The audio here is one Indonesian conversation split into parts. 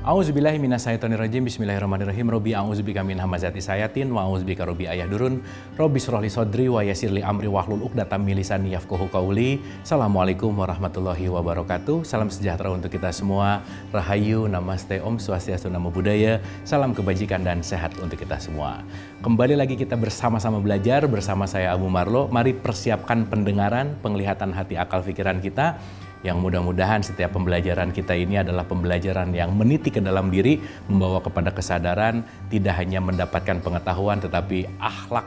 A'udzubillahi minasyaitonirrajim. Bismillahirrahmanirrahim. Robbi a'udzubika min hamazati sayatin wa a'udzubika robbi ayahdurun. Robbi shrahli sodri wa yassirli amri wahlul 'uqdatam min lisani yafqahu qawli. Assalamualaikum warahmatullahi wabarakatuh. Salam sejahtera untuk kita semua. Rahayu, namaste, om swastiastu, namo buddhaya. Salam kebajikan dan sehat untuk kita semua. Kembali lagi kita bersama-sama belajar bersama saya Abu Marlo. Mari persiapkan pendengaran, penglihatan hati, akal, pikiran kita. Yang mudah-mudahan setiap pembelajaran kita ini adalah pembelajaran yang meniti ke dalam diri, membawa kepada kesadaran, tidak hanya mendapatkan pengetahuan tetapi akhlak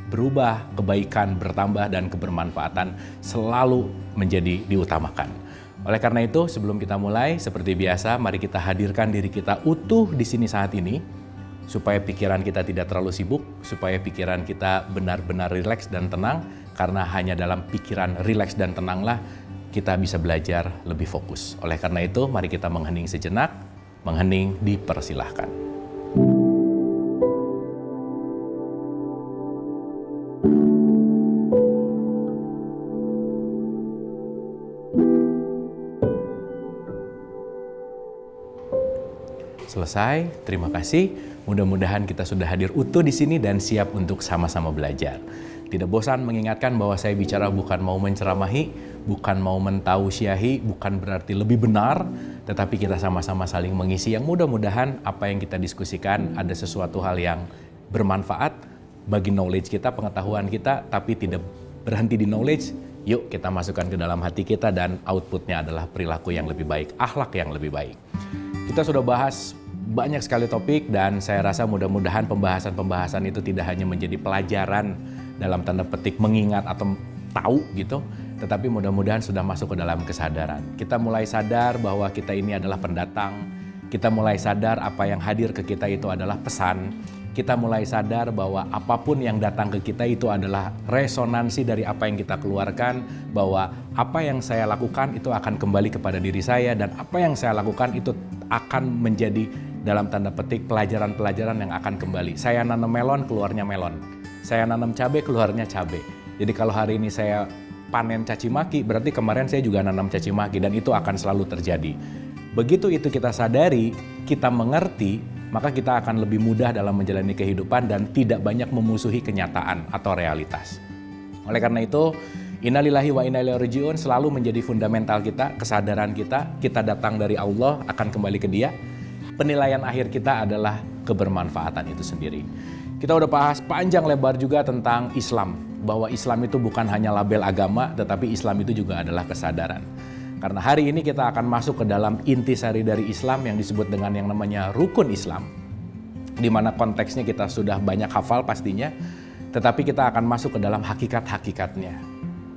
berubah, kebaikan bertambah, dan kebermanfaatan selalu menjadi diutamakan. Oleh karena itu, sebelum kita mulai, seperti biasa, mari kita hadirkan diri kita utuh di sini saat ini, supaya pikiran kita tidak terlalu sibuk, supaya pikiran kita benar-benar rileks dan tenang, karena hanya dalam pikiran rileks dan tenanglah kita bisa belajar lebih fokus. Oleh karena itu, mari kita menghening sejenak. Menghening dipersilahkan. Selesai, terima kasih. Mudah-mudahan kita sudah hadir utuh di sini dan siap untuk sama-sama belajar. Tidak bosan mengingatkan bahwa saya bicara bukan mau menceramahi, bukan mau mentausiahi, bukan berarti lebih benar, tetapi kita sama-sama saling mengisi yang mudah-mudahan apa yang kita diskusikan ada sesuatu hal yang bermanfaat bagi knowledge kita, pengetahuan kita, tapi tidak berhenti di knowledge. Yuk kita masukkan ke dalam hati kita dan outputnya adalah perilaku yang lebih baik, akhlak yang lebih baik. Kita sudah bahas banyak sekali topik dan saya rasa mudah-mudahan pembahasan-pembahasan itu tidak hanya menjadi pelajaran dalam tanda petik mengingat atau tahu gitu, tetapi mudah-mudahan sudah masuk ke dalam kesadaran. Kita mulai sadar bahwa kita ini adalah pendatang, kita mulai sadar apa yang hadir ke kita itu adalah pesan, kita mulai sadar bahwa apapun yang datang ke kita itu adalah resonansi dari apa yang kita keluarkan, bahwa apa yang saya lakukan itu akan kembali kepada diri saya, dan apa yang saya lakukan itu akan menjadi dalam tanda petik pelajaran-pelajaran yang akan kembali. Saya nanam melon, keluarnya melon. Saya nanam cabai, keluarnya cabai. Jadi kalau hari ini saya panen caci maki, berarti kemarin saya juga nanam caci maki, dan itu akan selalu terjadi. Begitu itu kita sadari, kita mengerti, maka kita akan lebih mudah dalam menjalani kehidupan dan tidak banyak memusuhi kenyataan atau realitas. Oleh karena itu, innalillahi wa inna ilaihi raji'un selalu menjadi fundamental kita, kesadaran kita datang dari Allah, akan kembali ke Dia. Penilaian akhir kita adalah kebermanfaatan itu sendiri. Kita udah bahas panjang lebar juga tentang Islam, bahwa Islam itu bukan hanya label agama, tetapi Islam itu juga adalah kesadaran. Karena hari ini kita akan masuk ke dalam intisari dari Islam yang disebut dengan yang namanya rukun Islam, di mana konteksnya kita sudah banyak hafal pastinya, tetapi kita akan masuk ke dalam hakikat-hakikatnya,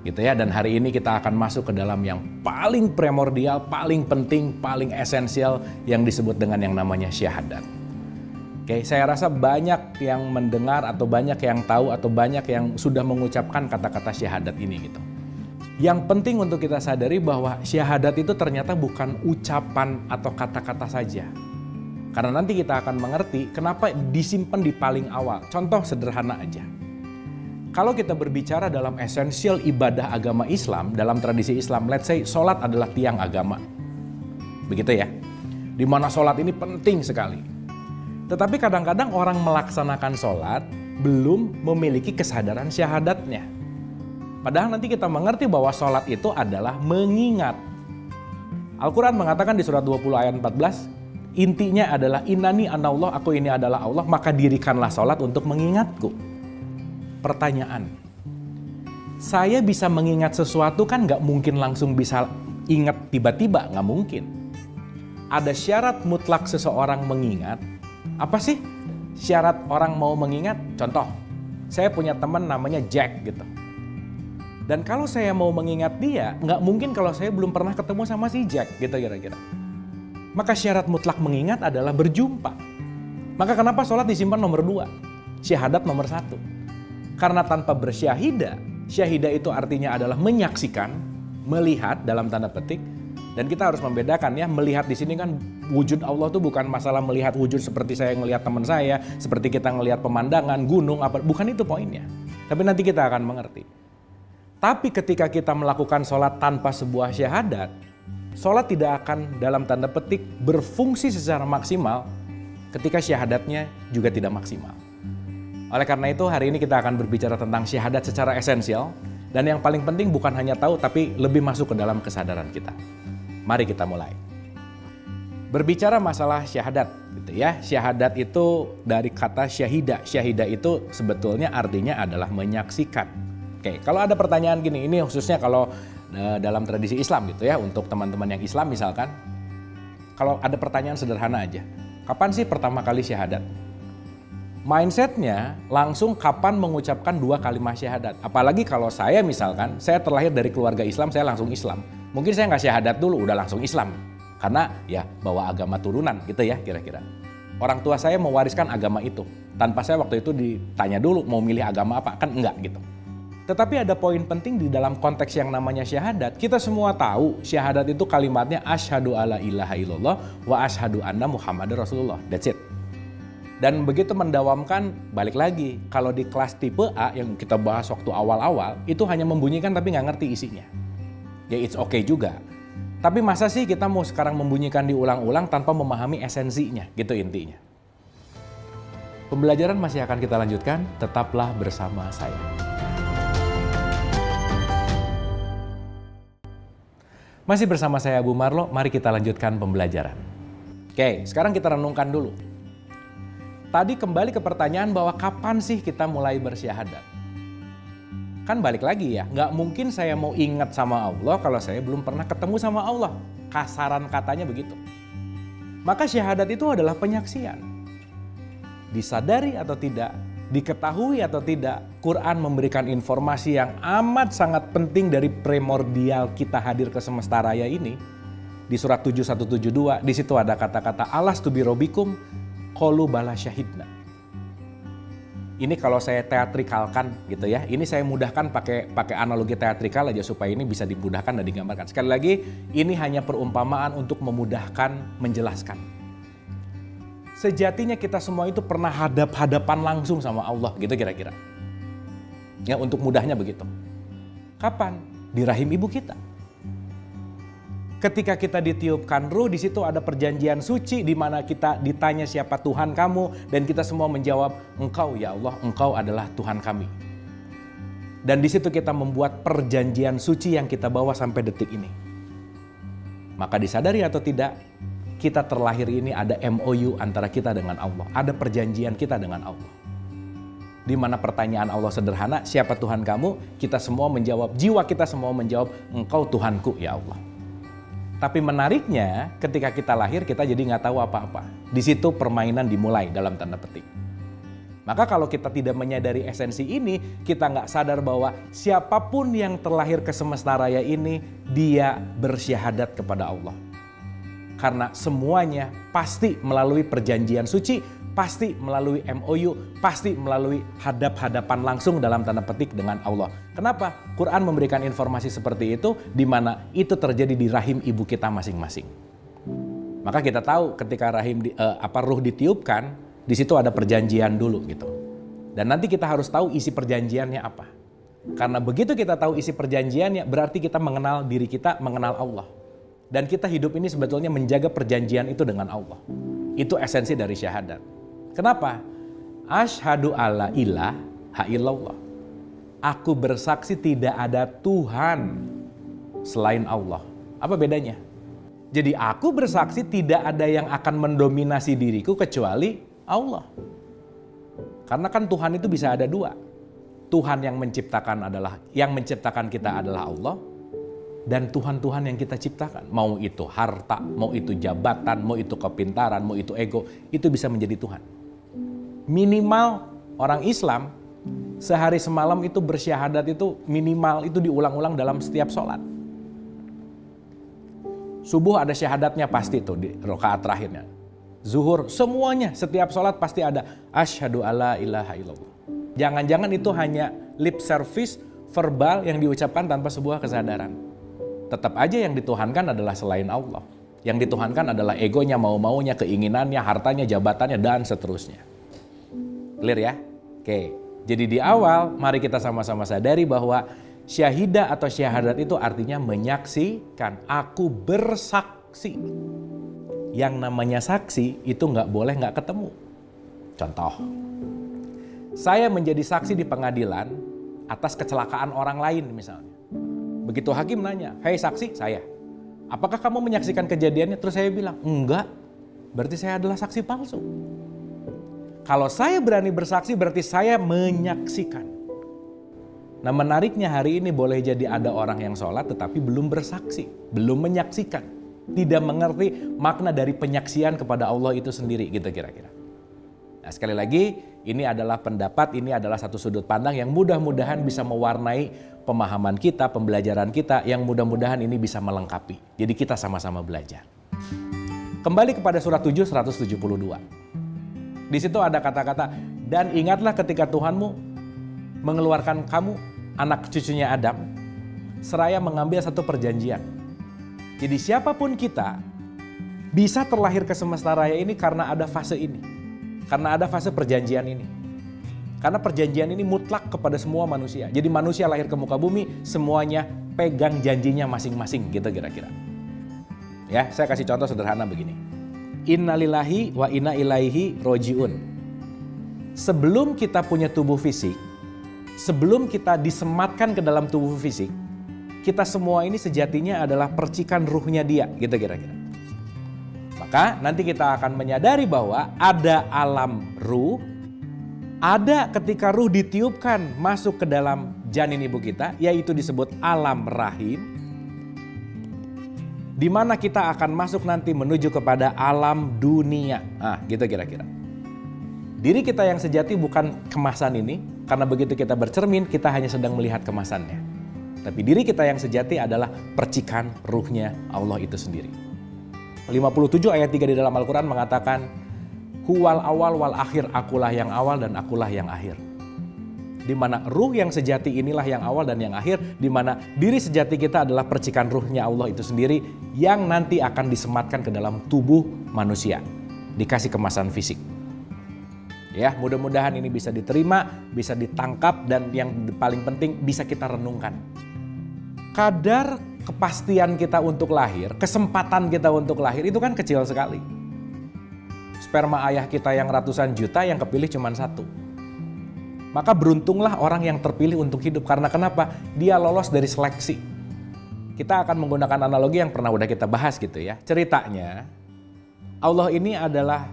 gitu ya. Dan hari ini kita akan masuk ke dalam yang paling primordial, paling penting, paling esensial yang disebut dengan yang namanya syahadat. Oke, saya rasa banyak yang mendengar atau banyak yang tahu atau banyak yang sudah mengucapkan kata-kata syahadat ini gitu. Yang penting untuk kita sadari bahwa syahadat itu ternyata bukan ucapan atau kata-kata saja. Karena nanti kita akan mengerti kenapa disimpan di paling awal. Contoh sederhana aja. Kalau kita berbicara dalam esensial ibadah agama Islam, dalam tradisi Islam, let's say sholat adalah tiang agama. Begitu ya. Di mana sholat ini penting sekali. Tetapi kadang-kadang orang melaksanakan sholat belum memiliki kesadaran syahadatnya. Padahal nanti kita mengerti bahwa sholat itu adalah mengingat. Al-Quran mengatakan di surat 20 ayat 14, intinya adalah innani anallah, aku ini adalah Allah, maka dirikanlah sholat untuk mengingatku. Pertanyaan, saya bisa mengingat sesuatu kan gak mungkin langsung bisa ingat tiba-tiba, gak mungkin. Ada syarat mutlak seseorang mengingat. Apa sih syarat orang mau mengingat? Contoh, saya punya teman namanya Jack gitu. Dan kalau saya mau mengingat dia, nggak mungkin kalau saya belum pernah ketemu sama si Jack gitu kira-kira. Maka syarat mutlak mengingat adalah berjumpa. Maka kenapa sholat disimpan nomor 2? Syahadat nomor 1. Karena tanpa bersyahidah, syahidah itu artinya adalah menyaksikan, melihat dalam tanda petik. Dan kita harus membedakan ya, melihat di sini kan wujud Allah itu bukan masalah melihat wujud seperti saya ngelihat teman saya, seperti kita ngelihat pemandangan, gunung, apa, bukan itu poinnya. Tapi nanti kita akan mengerti. Tapi ketika kita melakukan sholat tanpa sebuah syahadat, sholat tidak akan dalam tanda petik berfungsi secara maksimal ketika syahadatnya juga tidak maksimal. Oleh karena itu hari ini kita akan berbicara tentang syahadat secara esensial, dan yang paling penting bukan hanya tahu tapi lebih masuk ke dalam kesadaran kita. Mari kita mulai. Berbicara masalah syahadat gitu ya. Syahadat itu dari kata syahida. Syahida itu sebetulnya artinya adalah menyaksikan. Oke, kalau ada pertanyaan gini, ini khususnya kalau dalam tradisi Islam gitu ya, untuk teman-teman yang Islam misalkan, kalau ada pertanyaan sederhana aja, kapan sih pertama kali syahadat? Mindsetnya langsung kapan mengucapkan 2 kalimat syahadat. Apalagi kalau saya misalkan, saya terlahir dari keluarga Islam, saya langsung Islam. Mungkin saya nggak syahadat dulu, udah langsung Islam. Karena ya bawa agama turunan gitu ya kira-kira. Orang tua saya mewariskan agama itu. Tanpa saya waktu itu ditanya dulu mau milih agama apa, kan enggak gitu. Tetapi ada poin penting di dalam konteks yang namanya syahadat. Kita semua tahu syahadat itu kalimatnya asyhadu alla ilaha illallah wa asyhadu anna muhammadar rasulullah. That's it. Dan begitu mendawamkan, balik lagi, kalau di kelas tipe A yang kita bahas waktu awal-awal, itu hanya membunyikan tapi nggak ngerti isinya. Ya it's okay juga. Tapi masa sih kita mau sekarang membunyikan diulang-ulang tanpa memahami esensinya, gitu intinya. Pembelajaran masih akan kita lanjutkan, tetaplah bersama saya. Masih bersama saya Abu Marlo, mari kita lanjutkan pembelajaran. Oke, sekarang kita renungkan dulu. Tadi kembali ke pertanyaan bahwa kapan sih kita mulai bersyahadat? Kan balik lagi ya, nggak mungkin saya mau ingat sama Allah kalau saya belum pernah ketemu sama Allah. Kasaran katanya begitu. Maka syahadat itu adalah penyaksian. Disadari atau tidak, diketahui atau tidak, Quran memberikan informasi yang amat sangat penting dari primordial kita hadir ke semesta raya ini. Di surat 7172, di situ ada kata-kata alastu birobbikum qalu bala syahidna. Ini kalau saya teatrikalkan gitu ya. Ini saya mudahkan pakai analogi teatrikal aja supaya ini bisa dimudahkan dan digambarkan. Sekali lagi, ini hanya perumpamaan untuk memudahkan menjelaskan. Sejatinya kita semua itu pernah hadap-hadapan langsung sama Allah gitu kira-kira. Ya untuk mudahnya begitu. Kapan? Di rahim ibu kita. Ketika kita ditiupkan ruh, di situ ada perjanjian suci di mana kita ditanya siapa Tuhan kamu dan kita semua menjawab Engkau ya Allah, Engkau adalah Tuhan kami. Dan di situ kita membuat perjanjian suci yang kita bawa sampai detik ini. Maka disadari atau tidak, kita terlahir ini ada MOU antara kita dengan Allah, ada perjanjian kita dengan Allah. Di mana pertanyaan Allah sederhana, siapa Tuhan kamu? Kita semua menjawab, jiwa kita semua menjawab, Engkau Tuhanku ya Allah. Tapi menariknya ketika kita lahir kita jadi nggak tahu apa-apa. Di situ permainan dimulai dalam tanda petik. Maka kalau kita tidak menyadari esensi ini, kita nggak sadar bahwa siapapun yang terlahir ke semesta raya ini, dia bersyahadat kepada Allah. Karena semuanya pasti melalui perjanjian suci, pasti melalui MOU, pasti melalui hadap-hadapan langsung dalam tanda petik dengan Allah. Kenapa? Quran memberikan informasi seperti itu di mana itu terjadi di rahim ibu kita masing-masing. Maka kita tahu ketika ruh ditiupkan, di situ ada perjanjian dulu gitu. Dan nanti kita harus tahu isi perjanjiannya apa. Karena begitu kita tahu isi perjanjiannya, berarti kita mengenal diri kita, mengenal Allah. Dan kita hidup ini sebetulnya menjaga perjanjian itu dengan Allah. Itu esensi dari syahadat. Kenapa? Asyhadu alla ilaha illallah. Aku bersaksi tidak ada Tuhan selain Allah. Apa bedanya? Jadi aku bersaksi tidak ada yang akan mendominasi diriku kecuali Allah. Karena kan Tuhan itu bisa ada 2. Tuhan yang menciptakan kita adalah Allah. Dan Tuhan-Tuhan yang kita ciptakan, mau itu harta, mau itu jabatan, mau itu kepintaran, mau itu ego, itu bisa menjadi Tuhan. Minimal orang Islam sehari semalam itu bersyahadat itu minimal itu diulang-ulang dalam setiap sholat. Subuh ada syahadatnya pasti tuh di rakaat terakhirnya. Zuhur semuanya setiap sholat pasti ada asyhadu alla ilaha illallah. Jangan-jangan itu hanya lip service verbal yang diucapkan tanpa sebuah kesadaran. Tetap aja yang dituhankan adalah selain Allah. Yang dituhankan adalah egonya, mau-maunya, keinginannya, hartanya, jabatannya, dan seterusnya. Clear ya? Oke. Jadi di awal, mari kita sama-sama sadari bahwa Syahidah atau syahadat itu artinya menyaksikan. Aku bersaksi. Yang namanya saksi itu nggak boleh nggak ketemu. Contoh, saya menjadi saksi di pengadilan atas kecelakaan orang lain misalnya. Begitu hakim nanya, "Hei saksi, saya. Apakah kamu menyaksikan kejadiannya?" Terus saya bilang, "Enggak." Berarti saya adalah saksi palsu. Kalau saya berani bersaksi berarti saya menyaksikan. Nah menariknya hari ini boleh jadi ada orang yang sholat tetapi belum bersaksi, belum menyaksikan. Tidak mengerti makna dari penyaksian kepada Allah itu sendiri gitu kira-kira. Nah sekali lagi ini adalah pendapat, ini adalah satu sudut pandang yang mudah-mudahan bisa mewarnai pemahaman kita, pembelajaran kita, yang mudah-mudahan ini bisa melengkapi. Jadi kita sama-sama belajar. Kembali kepada surat 7, 172. Di situ ada kata-kata, dan ingatlah ketika Tuhanmu mengeluarkan kamu, anak cucunya Adam, seraya mengambil satu perjanjian. Jadi siapapun kita bisa terlahir ke semesta raya ini karena ada fase ini. Karena ada fase perjanjian ini. Karena perjanjian ini mutlak kepada semua manusia. Jadi manusia lahir ke muka bumi, semuanya pegang janjinya masing-masing gitu kira-kira. Ya, saya kasih contoh sederhana begini. Innalillahi wa inna ilaihi rojiun. Sebelum kita punya tubuh fisik, sebelum kita disematkan ke dalam tubuh fisik, kita semua ini sejatinya adalah percikan ruhnya dia, gitu kira-kira. Maka nanti kita akan menyadari bahwa ada alam ruh, ada ketika ruh ditiupkan masuk ke dalam janin ibu kita, yaitu disebut alam rahim, di mana kita akan masuk nanti menuju kepada alam dunia. Nah, gitu kira-kira. Diri kita yang sejati bukan kemasan ini, karena begitu kita bercermin, kita hanya sedang melihat kemasannya. Tapi diri kita yang sejati adalah percikan ruhnya Allah itu sendiri. 57 ayat 3 di dalam Al-Quran mengatakan, Huwal awal wal akhir, akulah yang awal dan akulah yang akhir. Di mana ruh yang sejati inilah yang awal dan yang akhir, di mana diri sejati kita adalah percikan ruhnya Allah itu sendiri, yang nanti akan disematkan ke dalam tubuh manusia. Dikasih kemasan fisik. Ya, mudah-mudahan ini bisa diterima, bisa ditangkap, dan yang paling penting bisa kita renungkan. Kadar kepastian kita untuk lahir, kesempatan kita untuk lahir itu kan kecil sekali. Sperma ayah kita yang ratusan juta, yang kepilih cuma satu. Maka beruntunglah orang yang terpilih untuk hidup. Karena kenapa? Dia lolos dari seleksi. Kita akan menggunakan analogi yang pernah udah kita bahas gitu ya. Ceritanya, Allah ini adalah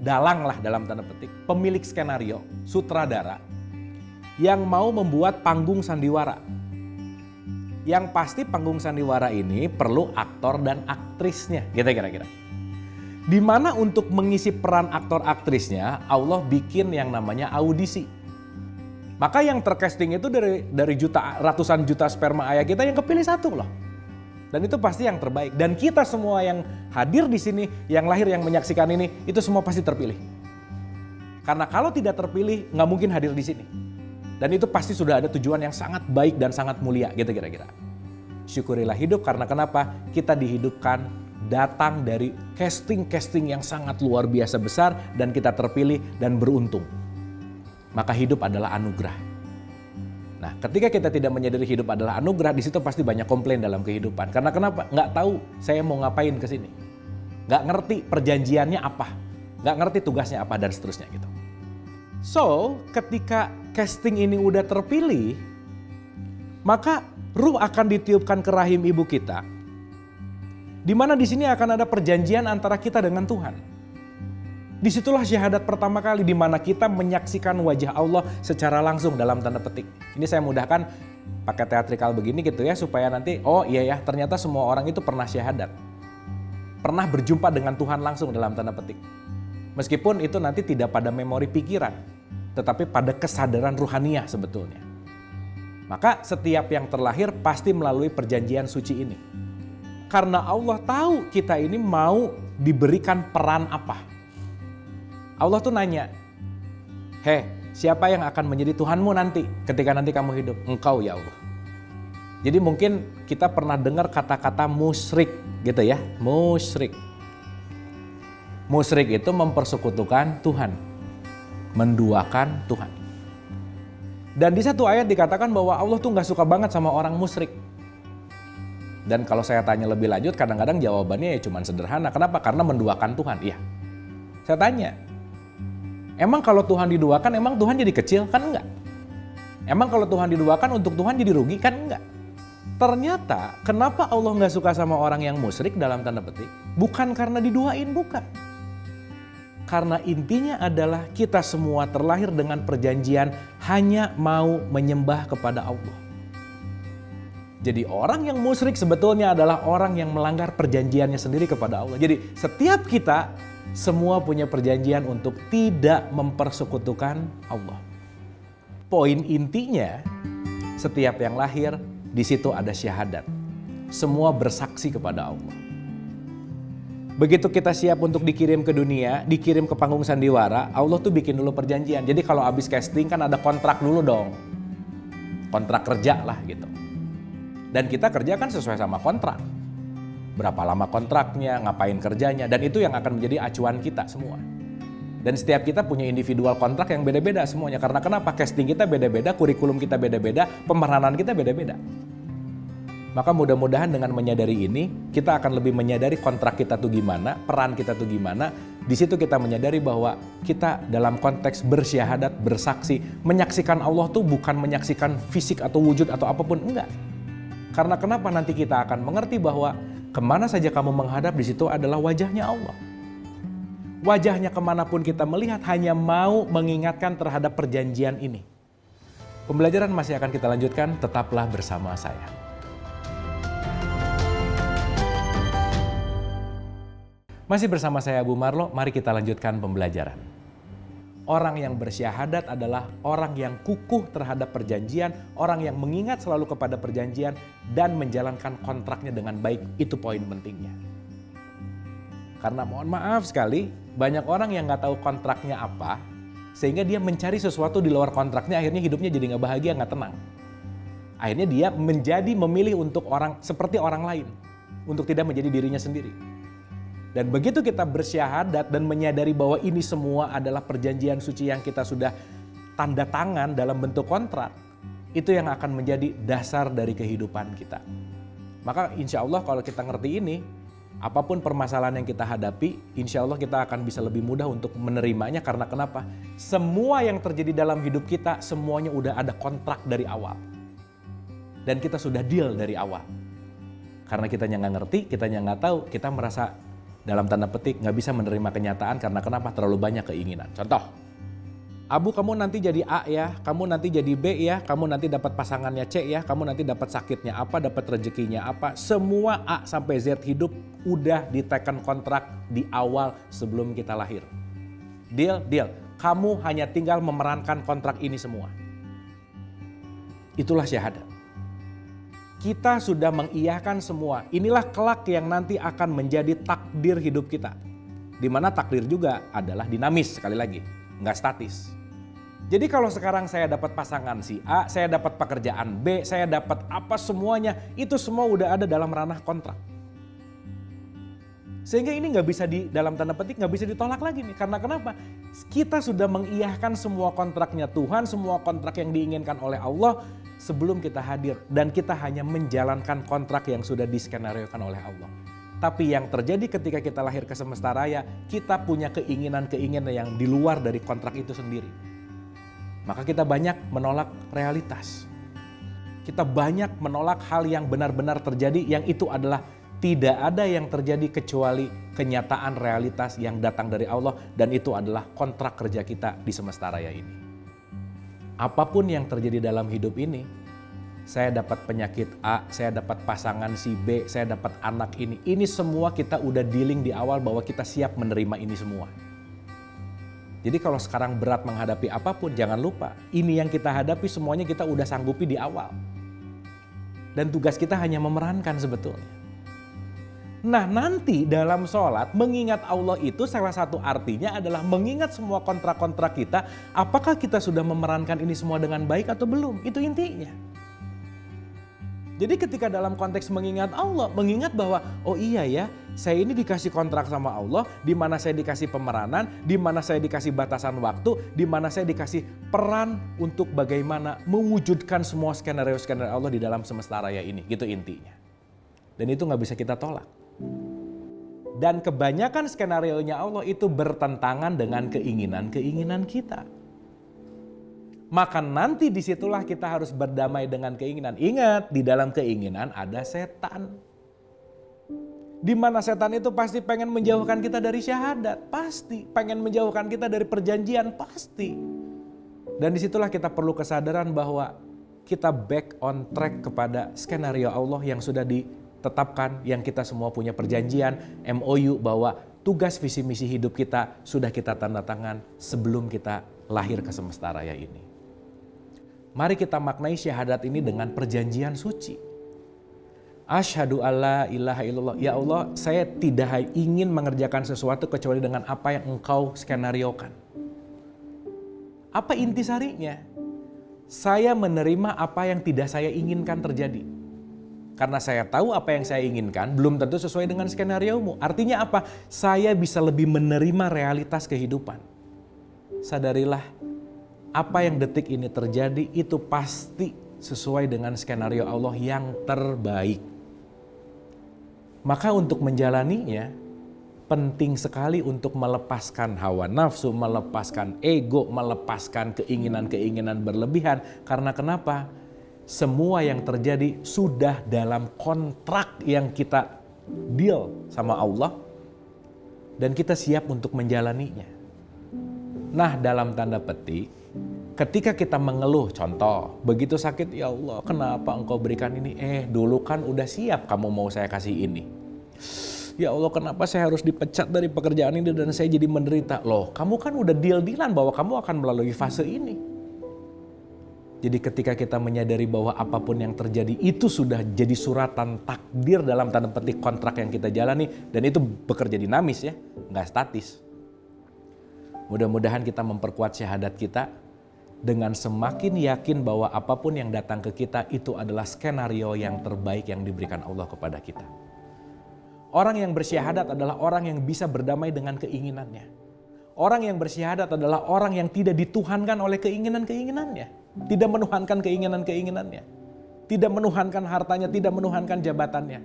dalang lah dalam tanda petik, pemilik skenario, sutradara, yang mau membuat panggung sandiwara. Yang pasti panggung sandiwara ini perlu aktor dan aktrisnya, gitu kira-kira. Dimana untuk mengisi peran aktor aktrisnya, Allah bikin yang namanya audisi. Maka yang tercasting itu dari ratusan juta sperma ayah kita yang kepilih satu loh. Dan itu pasti yang terbaik. Dan kita semua yang hadir di sini, yang lahir, yang menyaksikan ini, itu semua pasti terpilih. Karena kalau tidak terpilih, nggak mungkin hadir di sini. Dan itu pasti sudah ada tujuan yang sangat baik dan sangat mulia, gitu kira-kira. Syukurilah hidup karena kenapa? Kita dihidupkan datang dari casting yang sangat luar biasa besar, dan kita terpilih dan beruntung. Maka hidup adalah anugerah. Nah, ketika kita tidak menyadari hidup adalah anugerah, di situ pasti banyak komplain dalam kehidupan. Karena kenapa? Nggak tahu saya mau ngapain ke sini. Nggak ngerti perjanjiannya apa. Nggak ngerti tugasnya apa, dan seterusnya gitu. So, ketika casting ini udah terpilih, maka ruh akan ditiupkan ke rahim ibu kita. Di mana di sini akan ada perjanjian antara kita dengan Tuhan. Disitulah syahadat pertama kali di mana kita menyaksikan wajah Allah secara langsung dalam tanda petik. Ini saya mudahkan pakai teatrikal begini gitu ya, supaya nanti, oh iya ya, ternyata semua orang itu pernah syahadat. Pernah berjumpa dengan Tuhan langsung dalam tanda petik. Meskipun itu nanti tidak pada memori pikiran, tetapi pada kesadaran ruhaniah sebetulnya. Maka setiap yang terlahir pasti melalui perjanjian suci ini. Karena Allah tahu kita ini mau diberikan peran apa. Allah tuh nanya, siapa yang akan menjadi Tuhanmu nanti ketika nanti kamu hidup? Engkau ya Allah. Jadi mungkin kita pernah dengar kata-kata musyrik gitu ya, musyrik. Musyrik itu mempersekutukan Tuhan, menduakan Tuhan. Dan di satu ayat dikatakan bahwa Allah tuh gak suka banget sama orang musyrik. Dan kalau saya tanya lebih lanjut, kadang-kadang jawabannya ya cuma sederhana. Kenapa? Karena menduakan Tuhan. Iya. Saya tanya, emang kalau Tuhan diduakan, emang Tuhan jadi kecil? Kan enggak. Emang kalau Tuhan diduakan, untuk Tuhan jadi rugi? Kan enggak. Ternyata, kenapa Allah gak suka sama orang yang musyrik dalam tanda petik? Bukan karena diduain, bukan. Karena intinya adalah kita semua terlahir dengan perjanjian hanya mau menyembah kepada Allah. Jadi orang yang musyrik sebetulnya adalah orang yang melanggar perjanjiannya sendiri kepada Allah. Jadi setiap kita semua punya perjanjian untuk tidak mempersekutukan Allah. Poin intinya, setiap yang lahir di situ ada syahadat. Semua bersaksi kepada Allah. Begitu kita siap untuk dikirim ke dunia, dikirim ke panggung sandiwara, Allah tuh bikin dulu perjanjian. Jadi kalau habis casting kan ada kontrak dulu dong. Kontrak kerja lah gitu. Dan kita kerja kan sesuai sama kontrak. Berapa lama kontraknya, ngapain kerjanya, dan itu yang akan menjadi acuan kita semua. Dan setiap kita punya individual kontrak yang beda-beda semuanya. Karena kenapa? Casting kita beda-beda, kurikulum kita beda-beda, pemeranan kita beda-beda. Maka mudah-mudahan dengan menyadari ini, kita akan lebih menyadari kontrak kita tuh gimana, peran kita tuh gimana. Di situ kita menyadari bahwa kita dalam konteks bersyahadat, bersaksi, menyaksikan Allah tuh bukan menyaksikan fisik atau wujud atau apapun, enggak. Karena kenapa? Nanti kita akan mengerti bahwa kemana saja kamu menghadap, di situ adalah wajahnya Allah. Wajahnya kemanapun kita melihat hanya mau mengingatkan terhadap perjanjian ini. Pembelajaran masih akan kita lanjutkan, tetaplah bersama saya. Masih bersama saya Abu Marlo, mari kita lanjutkan pembelajaran. Orang yang bersyahadat adalah orang yang kukuh terhadap perjanjian, orang yang mengingat selalu kepada perjanjian dan menjalankan kontraknya dengan baik. Itu poin pentingnya. Karena mohon maaf sekali, banyak orang yang nggak tahu kontraknya apa, sehingga dia mencari sesuatu di luar kontraknya, akhirnya hidupnya jadi nggak bahagia, nggak tenang. Akhirnya dia memilih untuk orang seperti orang lain, untuk tidak menjadi dirinya sendiri. Dan begitu kita bersyahadat dan menyadari bahwa ini semua adalah perjanjian suci yang kita sudah tanda tangan dalam bentuk kontrak, itu yang akan menjadi dasar dari kehidupan kita. Maka insya Allah kalau kita ngerti ini, apapun permasalahan yang kita hadapi, insya Allah kita akan bisa lebih mudah untuk menerimanya. Karena kenapa? Semua yang terjadi dalam hidup kita, semuanya udah ada kontrak dari awal. Dan kita sudah deal dari awal. Karena kitanya nggak ngerti, kitanya nggak tahu, kita merasa dalam tanda petik nggak bisa menerima kenyataan. Karena kenapa? Terlalu banyak keinginan. Contoh, Abu kamu nanti jadi A ya, kamu nanti jadi B ya, kamu nanti dapat pasangannya C ya, kamu nanti dapat sakitnya apa, dapat rezekinya apa. Semua A sampai Z hidup udah diteken kontrak di awal sebelum kita lahir. Deal, deal. Kamu hanya tinggal memerankan kontrak ini semua. Itulah syahadat. Kita sudah mengiyahkan semua. Inilah kelak yang nanti akan menjadi takdir hidup kita. Di mana takdir juga adalah dinamis, sekali lagi, nggak statis. Jadi kalau sekarang saya dapat pasangan si A, saya dapat pekerjaan B, saya dapat apa semuanya, itu semua udah ada dalam ranah kontrak. Sehingga ini nggak bisa dalam tanda petik nggak bisa ditolak lagi nih. Karena kenapa? Kita sudah mengiyahkan semua kontraknya Tuhan, semua kontrak yang diinginkan oleh Allah sebelum kita hadir. Dan kita hanya menjalankan kontrak yang sudah diskenariokan oleh Allah. Tapi yang terjadi ketika kita lahir ke semesta raya, kita punya keinginan-keinginan yang di luar dari kontrak itu sendiri. Maka kita banyak menolak realitas. Kita banyak menolak hal yang benar-benar terjadi, yang itu adalah tidak ada yang terjadi kecuali kenyataan realitas yang datang dari Allah, dan itu adalah kontrak kerja kita di semesta raya ini. Apapun yang terjadi dalam hidup ini, saya dapat penyakit A, saya dapat pasangan si B, saya dapat anak ini semua kita udah dealing di awal bahwa kita siap menerima ini semua. Jadi kalau sekarang berat menghadapi apapun, jangan lupa ini yang kita hadapi semuanya kita udah sanggupi di awal. Dan tugas kita hanya memerankan sebetulnya. Nah nanti dalam sholat mengingat Allah itu salah satu artinya adalah mengingat semua kontrak-kontrak kita. Apakah kita sudah memerankan ini semua dengan baik atau belum? Itu intinya. Jadi ketika dalam konteks mengingat Allah, mengingat bahwa oh iya ya, saya ini dikasih kontrak sama Allah, di mana saya dikasih pemeranan, di mana saya dikasih batasan waktu, di mana saya dikasih peran untuk bagaimana mewujudkan semua skenario-skenario Allah di dalam semesta raya ini, gitu intinya. Dan itu nggak bisa kita tolak. Dan kebanyakan skenario-nya Allah itu bertentangan dengan keinginan-keinginan kita. Maka nanti disitulah kita harus berdamai dengan keinginan. Ingat, di dalam keinginan ada setan. Di mana setan itu pasti pengen menjauhkan kita dari syahadat. Pasti. Pengen menjauhkan kita dari perjanjian. Pasti. Dan disitulah kita perlu kesadaran bahwa kita back on track kepada skenario Allah yang sudah ditetapkan. Yang kita semua punya perjanjian, MOU, bahwa tugas visi misi hidup kita sudah kita tanda tangan sebelum kita lahir ke semesta raya ini. Mari kita maknai syahadat ini dengan perjanjian suci. Asyhadu alla ilaha illallah. Ya Allah, saya tidak ingin mengerjakan sesuatu kecuali dengan apa yang Engkau skenariokan. Apa intisarinya? Saya menerima apa yang tidak saya inginkan terjadi. Karena saya tahu apa yang saya inginkan belum tentu sesuai dengan skenariomu. Artinya apa? Saya bisa lebih menerima realitas kehidupan. Sadarilah, apa yang detik ini terjadi itu pasti sesuai dengan skenario Allah yang terbaik. Maka untuk menjalaninya penting sekali untuk melepaskan hawa nafsu, melepaskan ego, melepaskan keinginan-keinginan berlebihan. Karena kenapa? Semua yang terjadi sudah dalam kontrak yang kita deal sama Allah dan kita siap untuk menjalaninya. Nah, dalam tanda petik, ketika kita mengeluh, contoh, begitu sakit, ya Allah kenapa Engkau berikan ini? Dulu kan udah siap kamu mau saya kasih ini. Ya Allah kenapa saya harus dipecat dari pekerjaan ini dan saya jadi menderita? Loh, kamu kan udah deal-dealan bahwa kamu akan melalui fase ini. Jadi ketika kita menyadari bahwa apapun yang terjadi itu sudah jadi suratan takdir dalam tanda petik kontrak yang kita jalani. Dan itu bekerja dinamis ya, nggak statis. Mudah-mudahan kita memperkuat syahadat kita dengan semakin yakin bahwa apapun yang datang ke kita itu adalah skenario yang terbaik yang diberikan Allah kepada kita. Orang yang bersyahadat adalah orang yang bisa berdamai dengan keinginannya. Orang yang bersyahadat adalah orang yang tidak dituhankan oleh keinginan-keinginannya. Tidak menuhankan keinginan-keinginannya. Tidak menuhankan hartanya, tidak menuhankan jabatannya.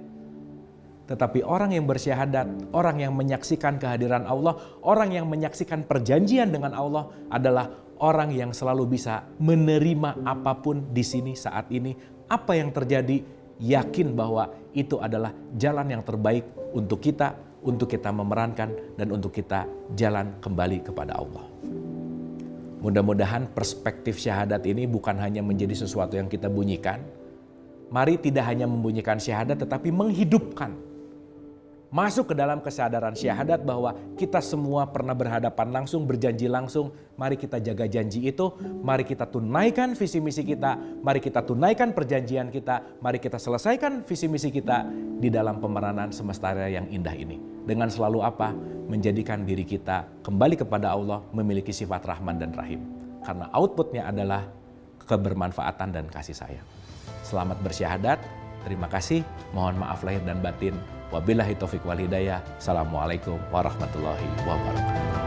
Tetapi orang yang bersyahadat, orang yang menyaksikan kehadiran Allah, orang yang menyaksikan perjanjian dengan Allah adalah orang yang selalu bisa menerima apapun di sini saat ini. Apa yang terjadi, yakin bahwa itu adalah jalan yang terbaik untuk kita memerankan dan untuk kita jalan kembali kepada Allah. Mudah-mudahan perspektif syahadat ini bukan hanya menjadi sesuatu yang kita bunyikan. Mari tidak hanya membunyikan syahadat tetapi menghidupkan. Masuk ke dalam kesadaran syahadat bahwa kita semua pernah berhadapan langsung, berjanji langsung. Mari kita jaga janji itu, mari kita tunaikan visi misi kita, mari kita tunaikan perjanjian kita, mari kita selesaikan visi misi kita di dalam pemeranan semesta raya yang indah ini. Dengan selalu apa? Menjadikan diri kita kembali kepada Allah, memiliki sifat rahman dan rahim. Karena outputnya adalah kebermanfaatan dan kasih sayang. Selamat bersyahadat, terima kasih, mohon maaf lahir dan batin. Wabillahi taufiq wal hidayah. Assalamualaikum warahmatullahi wabarakatuh.